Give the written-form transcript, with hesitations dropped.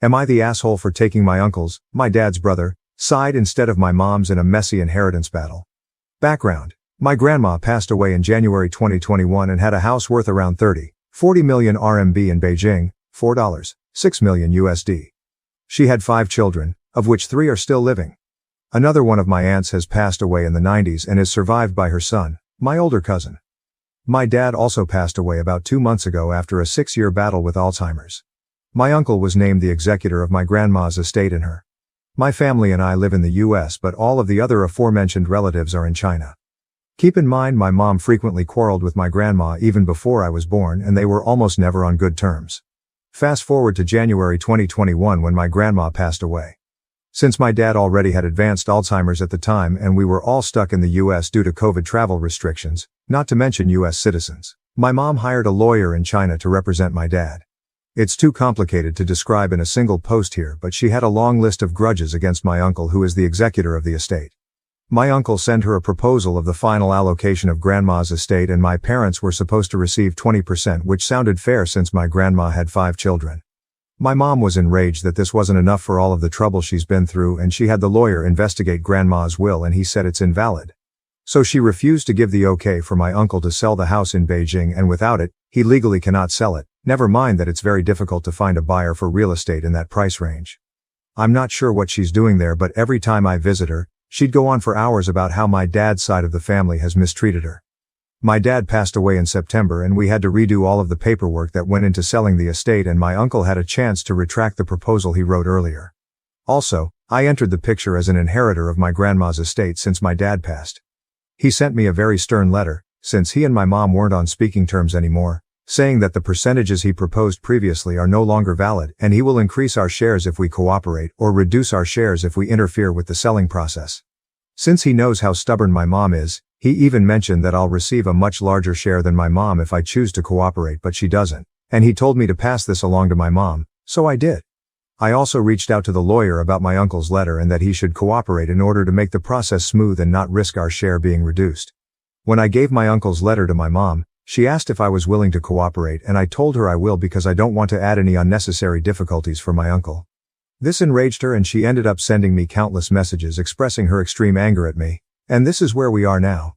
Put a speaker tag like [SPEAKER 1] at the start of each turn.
[SPEAKER 1] Am I the asshole for taking my uncle's, my dad's brother, side instead of my mom's in a messy inheritance battle? Background. My grandma passed away in January 2021 and had a house worth around 40 million RMB in Beijing, $6 million USD. She had 5 children, of which 3 are still living. Another one of my aunts has passed away in the 90s and is survived by her son, my older cousin. My dad also passed away about 2 months ago after a 6-year battle with Alzheimer's. My uncle was named the executor of my grandma's estate in her. My family and I live in the US, but all of the other aforementioned relatives are in China. Keep in mind my mom frequently quarreled with my grandma even before I was born, and they were almost never on good terms. Fast forward to January 2021 when my grandma passed away. Since my dad already had advanced Alzheimer's at the time and we were all stuck in the US due to COVID travel restrictions, not to mention US citizens, my mom hired a lawyer in China to represent my dad. It's too complicated to describe in a single post here, but she had a long list of grudges against my uncle, who is the executor of the estate. My uncle sent her a proposal of the final allocation of grandma's estate, and my parents were supposed to receive 20%, which sounded fair since my grandma had 5 children. My mom was enraged that this wasn't enough for all of the trouble she's been through, and she had the lawyer investigate grandma's will, and he said it's invalid. So she refused to give the okay for my uncle to sell the house in Beijing, and without it, he legally cannot sell it. Never mind that it's very difficult to find a buyer for real estate in that price range. I'm not sure what she's doing there, but every time I visit her, she'd go on for hours about how my dad's side of the family has mistreated her. My dad passed away in September and we had to redo all of the paperwork that went into selling the estate, and my uncle had a chance to retract the proposal he wrote earlier. Also, I entered the picture as an inheritor of my grandma's estate since my dad passed. He sent me a very stern letter, since he and my mom weren't on speaking terms anymore, saying that the percentages he proposed previously are no longer valid, and he will increase our shares if we cooperate or reduce our shares if we interfere with the selling process. Since he knows how stubborn my mom is, he even mentioned that I'll receive a much larger share than my mom if I choose to cooperate, but she doesn't, and he told me to pass this along to my mom, so I did. I also reached out to the lawyer about my uncle's letter and that he should cooperate in order to make the process smooth and not risk our share being reduced. When I gave my uncle's letter to my mom, she asked if I was willing to cooperate, and I told her I will because I don't want to add any unnecessary difficulties for my uncle. This enraged her and she ended up sending me countless messages expressing her extreme anger at me, and this is where we are now.